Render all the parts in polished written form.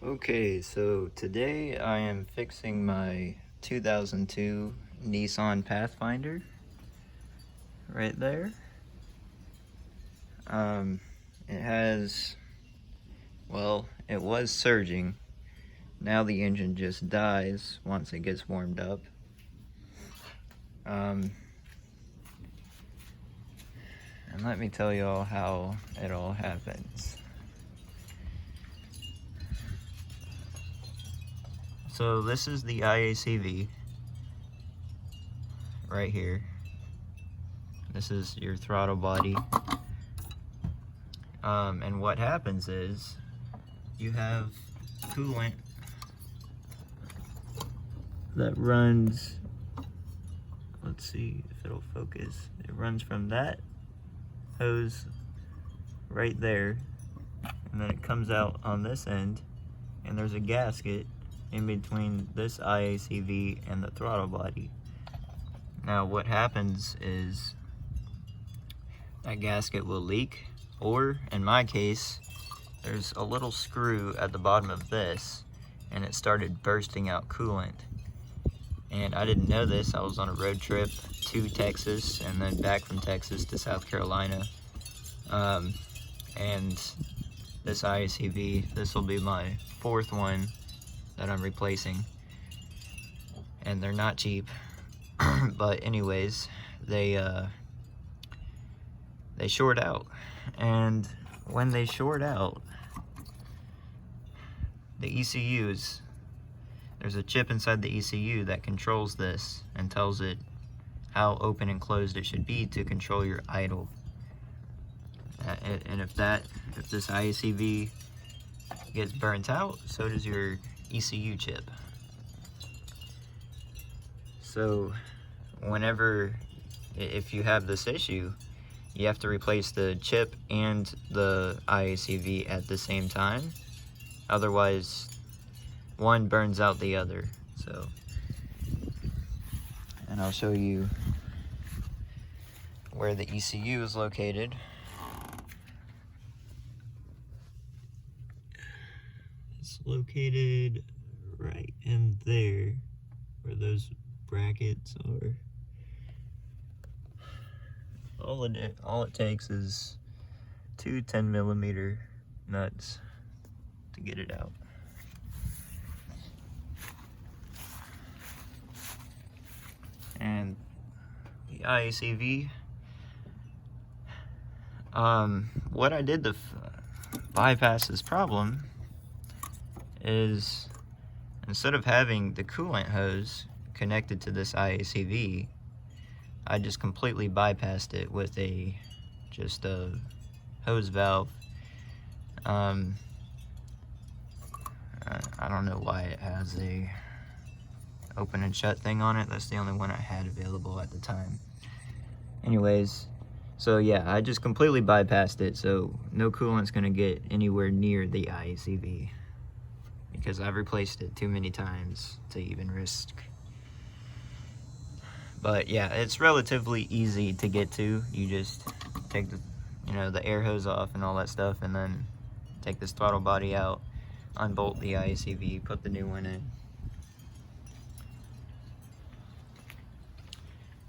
Okay, so today I am fixing my 2002 Nissan Pathfinder right there. It has, well, it was surging. Now the engine just dies once it gets warmed up. And let me tell you all how it all happens. So this is the IACV right here. This is your throttle body. And what happens is you have coolant that runs, let's see if it'll focus. It runs from that hose right there, and then it comes out on this end, and there's a gasket in between this IACV and the throttle body. Now what happens is that gasket will leak, or in my case, there's a little screw at the bottom of this, and it started bursting out coolant. And I didn't know this. I was on a road trip to Texas and then back from Texas to South Carolina. And this IACV, this will be my fourth one that I'm replacing. And they're not cheap. But anyways, they short out. And when they short out, the ECUs, there's a chip inside the ECU that controls this and tells it how open and closed it should be to control your idle. And if this IACV gets burnt out, so does your ECU chip. So if you have this issue, you have to replace the chip and the IACV at the same time. Otherwise, one burns out the other. So, and I'll show you where the ECU is located. It's located right in there, where those brackets are. All it takes is two 10mm nuts to get it out. And the IACV, what I did to bypass this problem is, instead of having the coolant hose connected to this IACV, I just completely bypassed it with just a hose valve. I don't know why it has a open and shut thing on it. That's the only one I had available at the time. Anyways, so yeah, I just completely bypassed it, so no coolant's gonna get anywhere near the IACV, because I've replaced it too many times to even risk. But yeah, it's relatively easy to get to. You just take the air hose off and all that stuff, and then take this throttle body out, unbolt the IACV, put the new one in.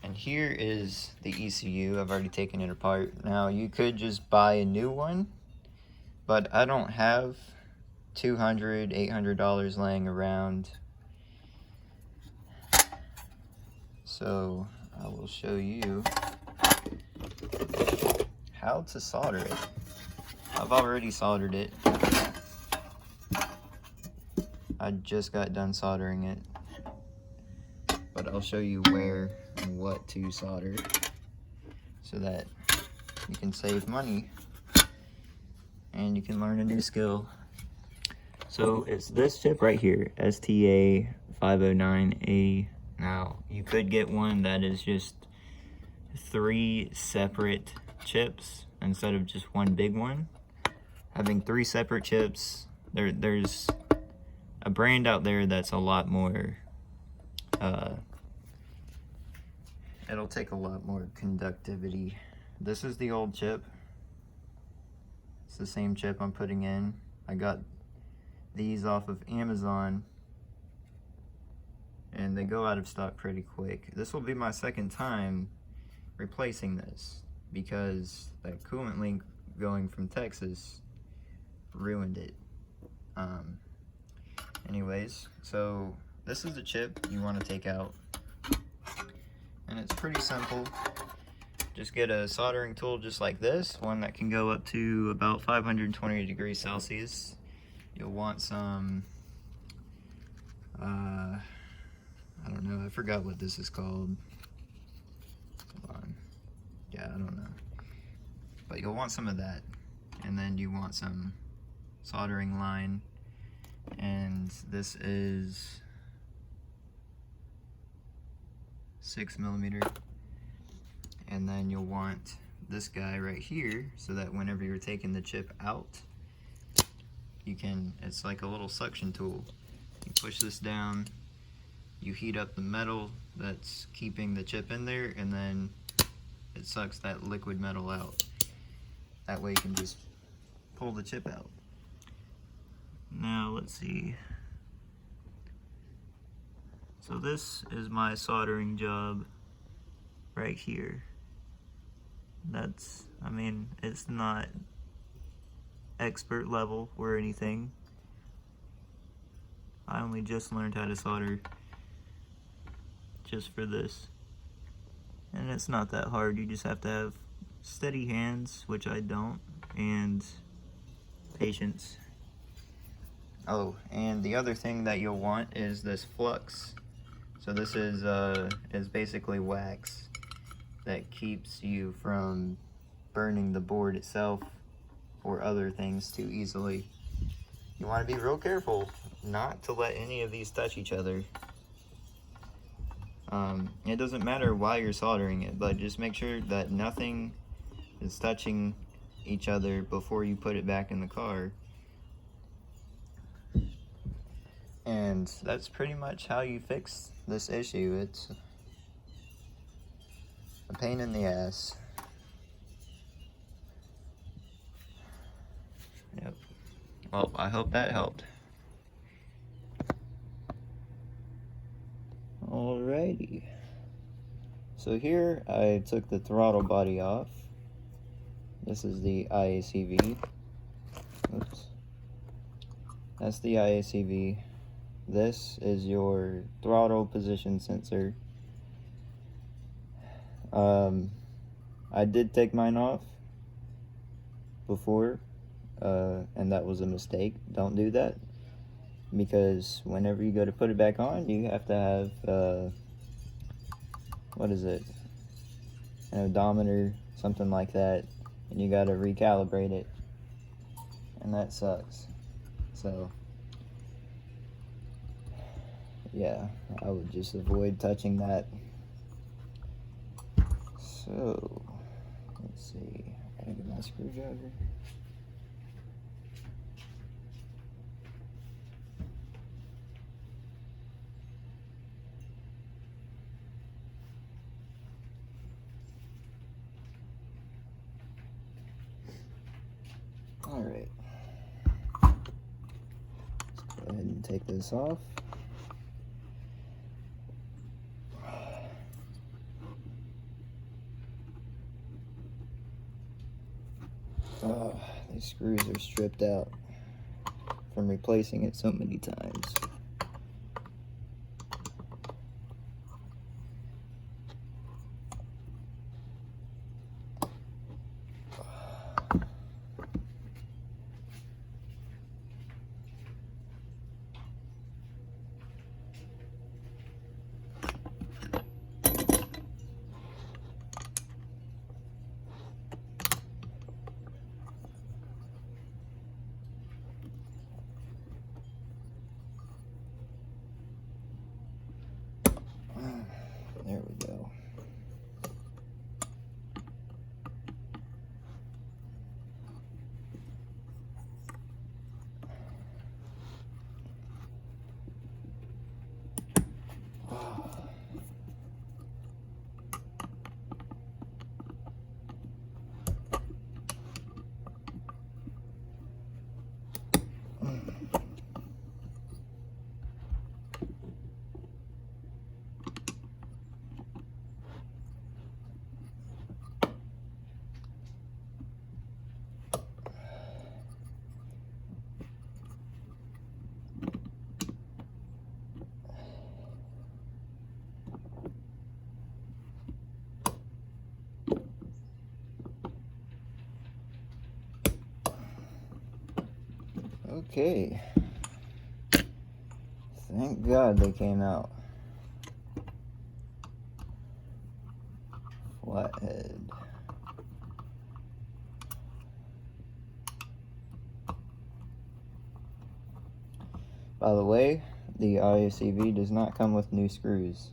And here is the ECU. I've already taken it apart. Now you could just buy a new one, but I don't have $200, $800 laying around. So I will show you how to solder it. I've already soldered it. I just got done soldering it, but I'll show you where and what to solder so that you can save money and you can learn a new skill. So it's this chip right here, STA509A. Now, you could get one that is just 3 separate chips instead of just one big one. Having 3 separate chips, there's a brand out there that's a lot more, it'll take a lot more conductivity. This is the old chip. It's the same chip I'm putting in. I got these off of Amazon, and they go out of stock pretty quick. This will be my second time replacing this because that coolant leak going from Texas ruined it. Anyways, so this is the chip you want to take out, and it's pretty simple. Just get a soldering tool just like this, one that can go up to about 520 degrees Celsius. You'll want some, I don't know, I forgot what this is called. Hold on. Yeah, I don't know. But you'll want some of that. And then you want some soldering line. And this is 6mm. And then you'll want this guy right here so that whenever you're taking the chip out, you can, it's like a little suction tool. You push this down, you heat up the metal that's keeping the chip in there, and then it sucks that liquid metal out. That way you can just pull the chip out. Now let's see. So this is my soldering job right here. That's, I mean, it's not expert level or anything. I only just learned how to solder just for this. And it's not that hard, you just have to have steady hands, which I don't, and patience. Oh, and the other thing that you'll want is this flux. So this is basically wax that keeps you from burning the board itself or other things too easily. You want to be real careful not to let any of these touch each other. It doesn't matter why you're soldering it, but just make sure that nothing is touching each other before you put it back in the car. And that's pretty much how you fix this issue. It's a pain in the ass. Yep. Well, I hope that helped. Alrighty. So here I took the throttle body off. This is the IACV. Oops. That's the IACV. This is your throttle position sensor. I did take mine off before, and that was a mistake. Don't do that, because whenever you go to put it back on, you have to have, what is it, an odometer, something like that, and you got to recalibrate it, and that sucks. So yeah, I would just avoid touching that. So let's see, I gotta get my screwdriver. All right, let's go ahead and take this off. Oh, these screws are stripped out from replacing it so many times. Okay. Thank God they came out. Flathead. By the way, the IACV does not come with new screws.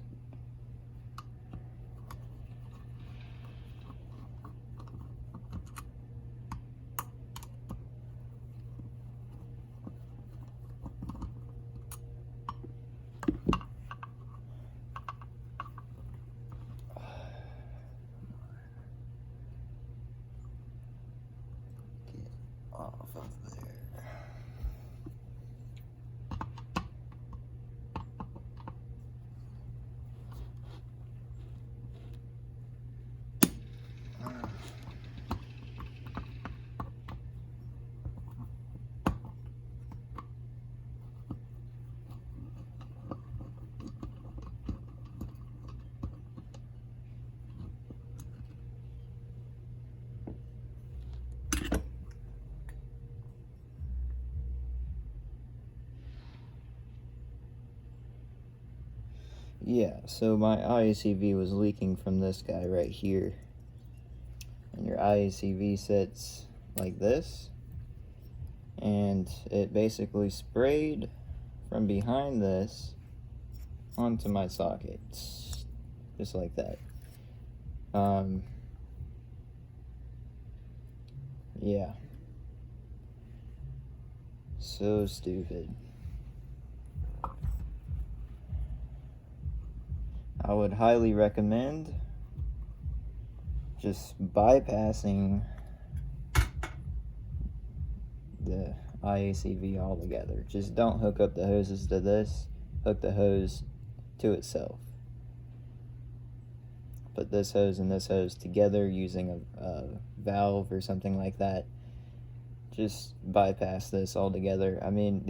Off of there. Yeah, so my IACV was leaking from this guy right here. And your IACV sits like this. And it basically sprayed from behind this onto my socket. Just like that. Yeah. So stupid. I would highly recommend just bypassing the IACV altogether. Just don't hook up the hoses to this. Hook the hose to itself. Put this hose and this hose together using a valve or something like that. Just bypass this altogether. I mean,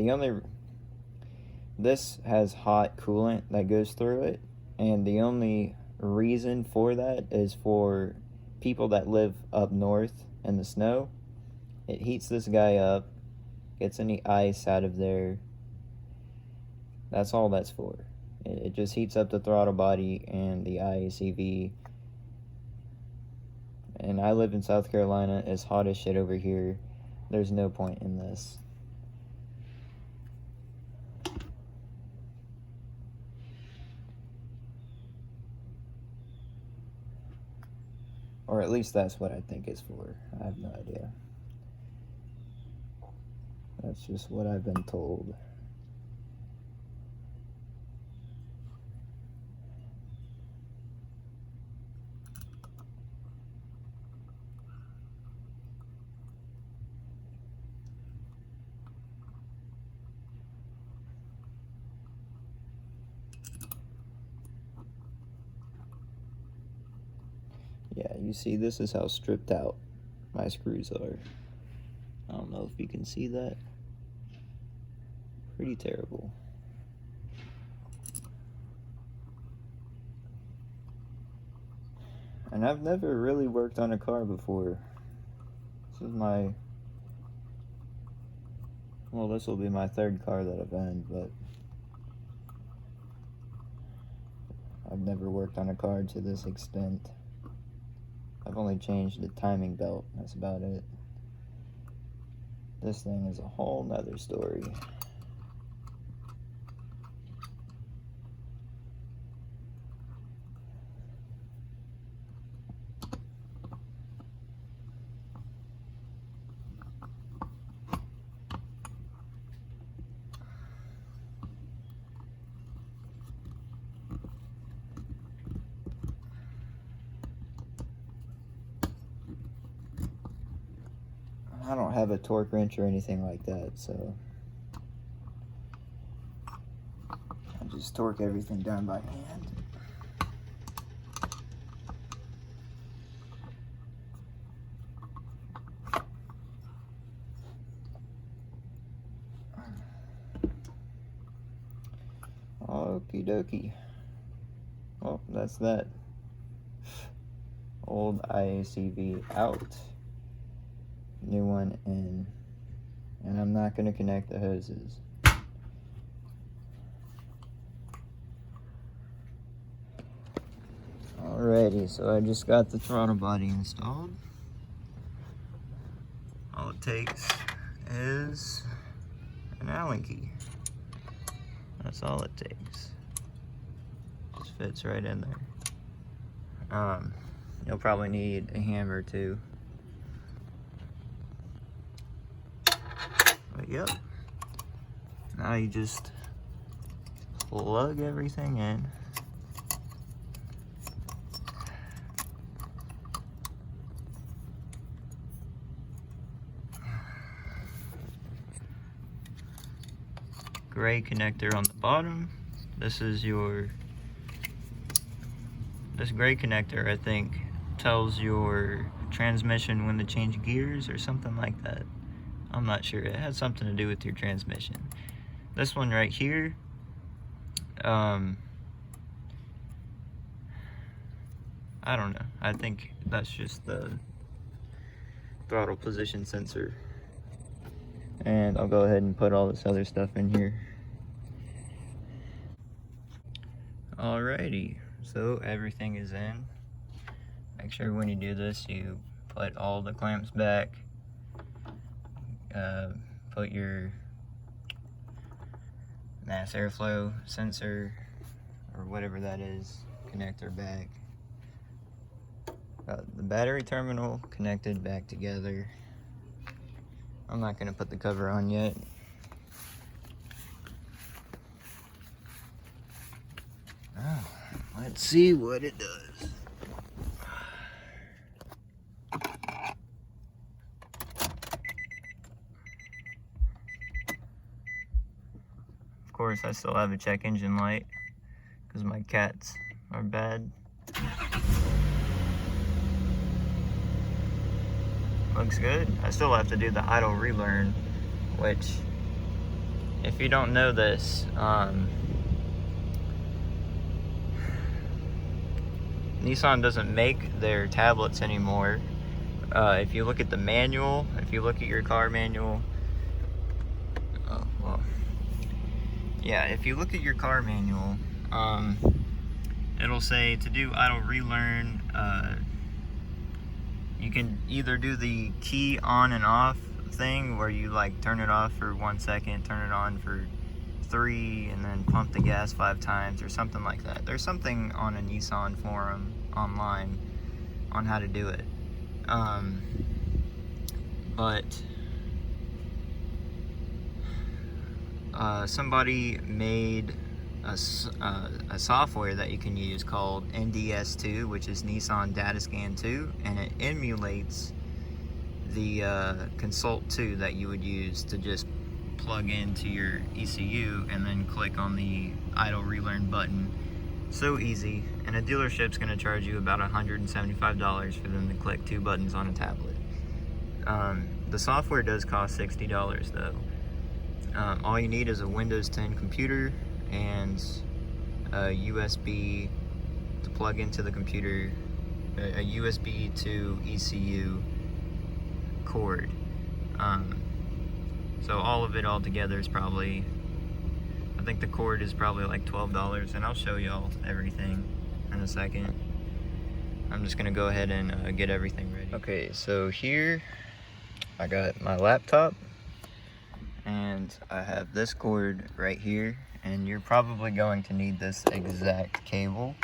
this has hot coolant that goes through it, and the only reason for that is for people that live up north in the snow. It heats this guy up, gets any ice out of there. That's all that's for. It just heats up the throttle body and the IACV. And I live in South Carolina. It's hot as shit over here. There's no point in this. Or at least that's what I think it's for. I have no idea. That's just what I've been told. Yeah, you see, this is how stripped out my screws are. I don't know if you can see that. Pretty terrible. And I've never really worked on a car before. This is this will be my third car that I've owned, but I've never worked on a car to this extent. I've only changed the timing belt, that's about it. This thing is a whole nother story. I don't have a torque wrench or anything like that, so I just torque everything down by hand. Okie dokie. Well, that's that. Old IACV out. New one in. and I'm not going to connect the hoses. Alrighty, so I just got the throttle body installed. All it takes is an Allen key. That's all it takes. Just fits right in there. You'll probably need a hammer too. But yep. Now you just plug everything in. Gray connector on the bottom. This gray connector, I think, tells your transmission when to change gears or something like that. I'm not sure. It has something to do with your transmission. This one right here, I don't know. I think that's just the throttle position sensor. And I'll go ahead and put all this other stuff in here. Alrighty, so everything is in. Make sure when you do this, you put all the clamps back. Put your mass airflow sensor, or whatever that is, connector back. The battery terminal connected back together. I'm not going to put the cover on yet. Oh, let's see what it does. Of course, I still have a check engine light because my cats are bad. Looks good. I still have to do the idle relearn, which, if you don't know this, Nissan doesn't make their tablets anymore. If you look at the manual, if you look at your car manual, if you look at your car manual, it'll say to do idle relearn, you can either do the key on and off thing where you like turn it off for 1 second, turn it on for 3, and then pump the gas 5 times or something like that. There's something on a Nissan forum online on how to do it. Somebody made a software that you can use called NDS II, which is Nissan Data Scan 2, and it emulates the Consult 2 that you would use to just plug into your ECU and then click on the idle relearn button. So easy, and a dealership's going to charge you about $175 for them to click 2 buttons on a tablet. The software does cost $60 though. All you need is a Windows 10 computer and a USB to plug into the computer, a USB to ECU cord. So all of it all together is probably, I think the cord is probably like $12, and I'll show y'all everything in a second. I'm just gonna go ahead and get everything ready. Okay, so here I got my laptop, and I have this cord right here, and you're probably going to need this exact cable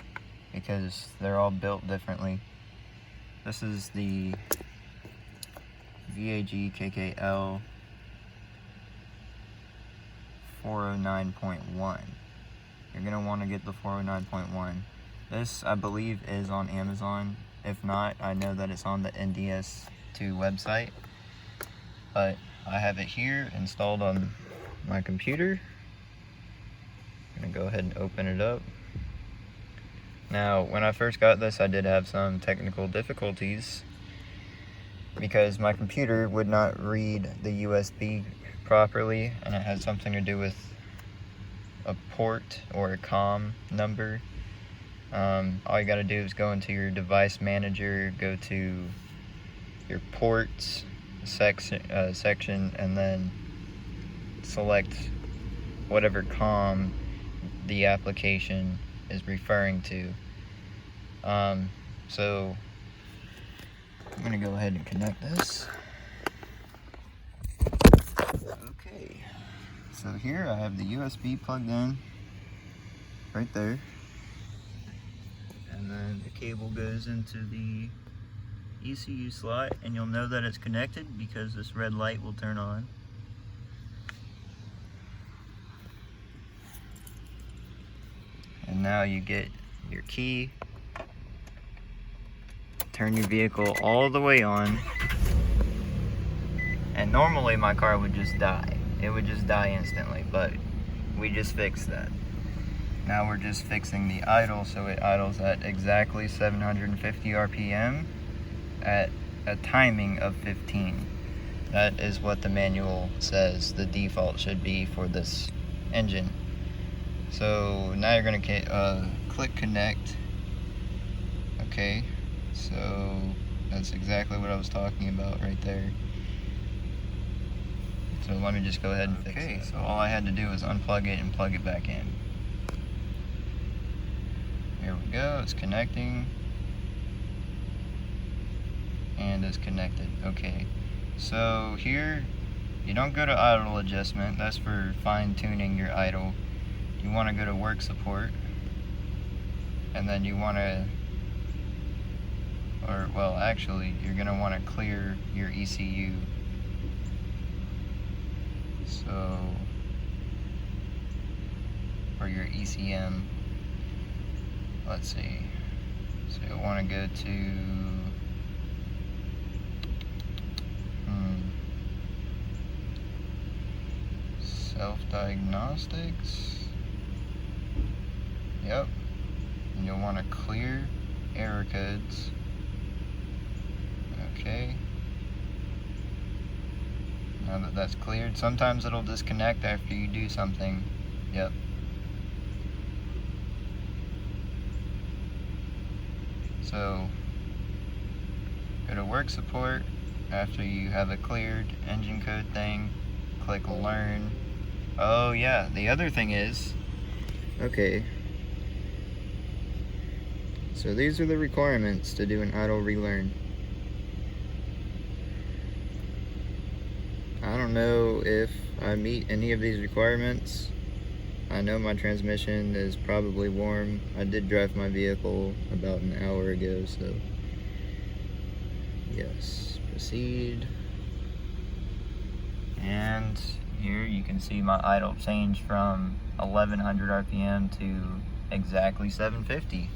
because they're all built differently. This is the VAG KKL 409.1. You're going to want to get the 409.1. This, I believe, is on Amazon. If not, I know that it's on the NDS II website. But I have it here installed on my computer. I'm going to go ahead and open it up. Now, when I first got this, I did have some technical difficulties because my computer would not read the USB properly, and it had something to do with a port or a COM number. All you got to do is go into your device manager, go to your ports section, and then select whatever COM the application is referring to. So I'm gonna go ahead and connect this. Okay, so here I have the USB plugged in right there, and then the cable goes into the ECU slot, and you'll know that it's connected because this red light will turn on. And now you get your key, turn your vehicle all the way on, and normally my car would just die. It would just die instantly, but we just fixed that. Now we're just fixing the idle, so it idles at exactly 750 RPM at a timing of 15. That is what the manual says the default should be for this engine. So now you're going to click connect. Okay, so that's exactly what I was talking about right there. So let me just go ahead and fix it. Okay, so all I had to do was unplug it and plug it back in. Here we go, it's connecting. And it's connected. Okay, so here you don't go to idle adjustment. That's for fine-tuning your idle. You want to go to work support, and then you want to, or well, actually you're going to want to clear your ECU. So, or your ECM. Let's see. So you'll want to go to self-diagnostics. Yep. And you'll want to clear error codes. Okay. Now that that's cleared, sometimes it'll disconnect after you do something. Yep. So go to work support. After you have a cleared engine code thing, click learn. Oh yeah, the other thing is, okay, so these are the requirements to do an idle relearn. I don't know if I meet any of these requirements. I know my transmission is probably warm. I did drive my vehicle about an hour ago, so yes, proceed. And here you can see my idle change from 1100 RPM to exactly 750.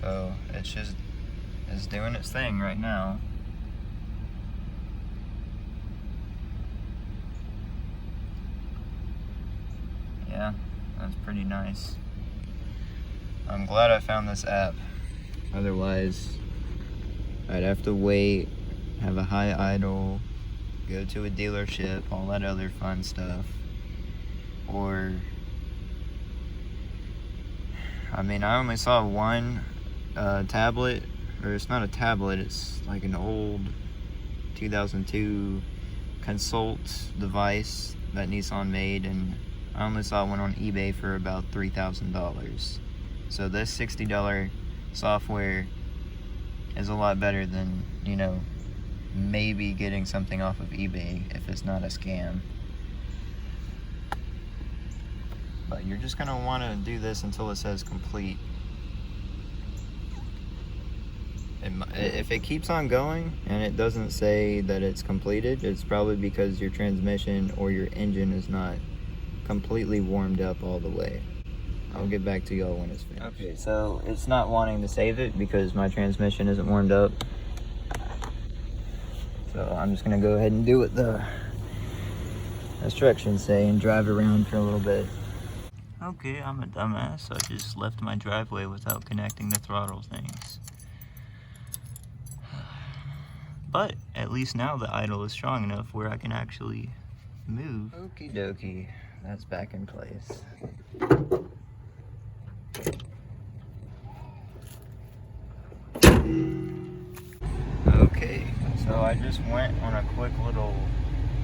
So it's doing its thing right now. Yeah, that's pretty nice. I'm glad I found this app. Otherwise, I'd have to wait, have a high idle, go to a dealership, all that other fun stuff. Or, I mean, I only saw one tablet, or it's not a tablet, it's like an old 2002 Consult device that Nissan made, and I only saw one on eBay for about $3,000. So this $60 software is a lot better than, you know, maybe getting something off of eBay if it's not a scam. But you're just gonna want to do this until it says complete. If it keeps on going and it doesn't say that it's completed, it's probably because your transmission or your engine is not completely warmed up all the way. I'll get back to y'all when it's finished. Okay, so it's not wanting to save it because my transmission isn't warmed up. So I'm just gonna go ahead and do what the instructions say and drive around for a little bit. Okay, I'm a dumbass. I just left my driveway without connecting the throttle things. But at least now the idle is strong enough where I can actually move. Okie dokie, that's back in place. Okay, so I just went on a quick little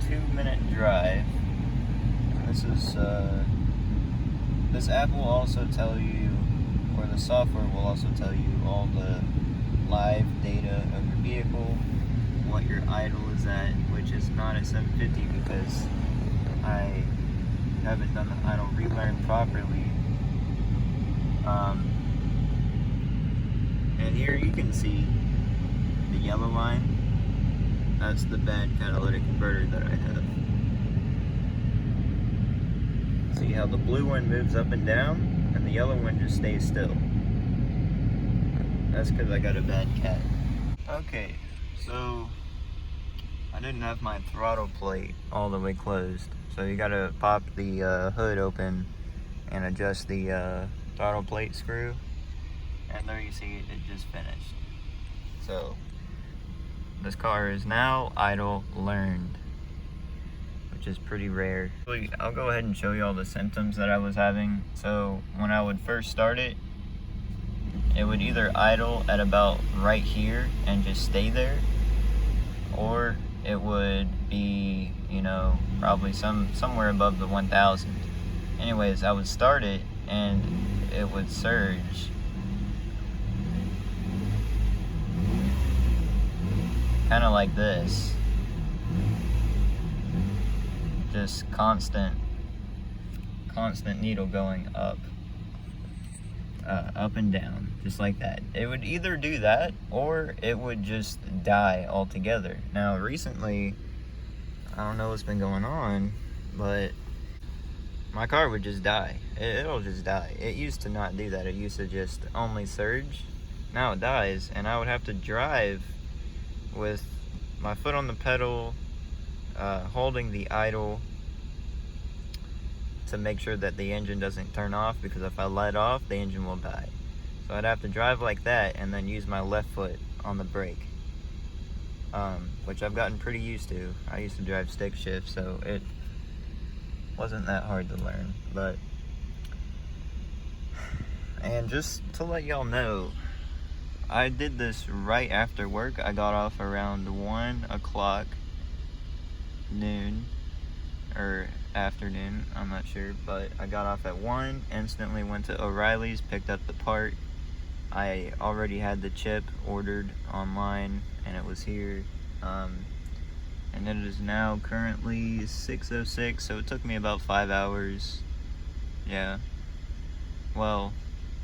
2-minute drive. This is, this app will also tell you, or the software will also tell you all the live data of your vehicle, what your idle is at, which is not at 750 because I haven't done the idle relearn properly. And here you can see the yellow line. That's the bad catalytic converter that I have. See how the blue one moves up and down and the yellow one just stays still. That's because I got a bad cat. Okay, so I didn't have my throttle plate all the way closed. So you gotta pop the hood open and adjust the throttle plate screw. And there you see it just finished. So this car is now idle learned, which is pretty rare. I'll go ahead and show you all the symptoms that I was having. So when I would first start it, it would either idle at about right here and just stay there, or it would be, you know, probably somewhere above the 1000. Anyways, I would start it and it would surge. Kind of like this. Just constant needle going up and down, just like that. It would either do that or it would just die altogether. Now recently, I don't know what's been going on, but my car would just die. It'll just die. It used to not do that. It used to just only surge. Now it dies, and I would have to drive with my foot on the pedal, holding the idle to make sure that the engine doesn't turn off, because if I let off, the engine will die. So I'd have to drive like that and then use my left foot on the brake, which I've gotten pretty used to. I used to drive stick shift, so it wasn't that hard to learn. But, and just to let y'all know, I did this right after work. I got off around 1 o'clock noon, or afternoon, I'm not sure, but I got off at 1, instantly went to O'Reilly's, picked up the part. I already had the chip ordered online and it was here, and it is now currently 6:06, so it took me about 5 hours. Yeah, well,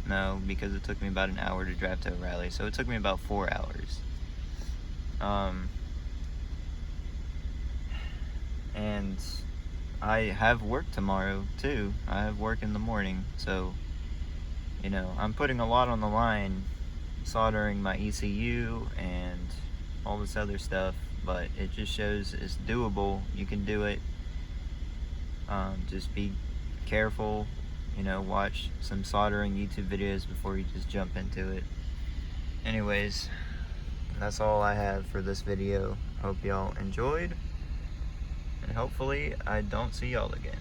no, because it took me about an hour to drive to O'Reilly, so it took me about 4 hours. And I have work tomorrow too. I have work in the morning, so, you know, I'm putting a lot on the line, soldering my ECU and all this other stuff, but it just shows it's doable. You can do it. Just be careful, you know, watch some soldering YouTube videos before you just jump into it. Anyways, that's all I have for this video. Hope y'all enjoyed, and hopefully I don't see y'all again.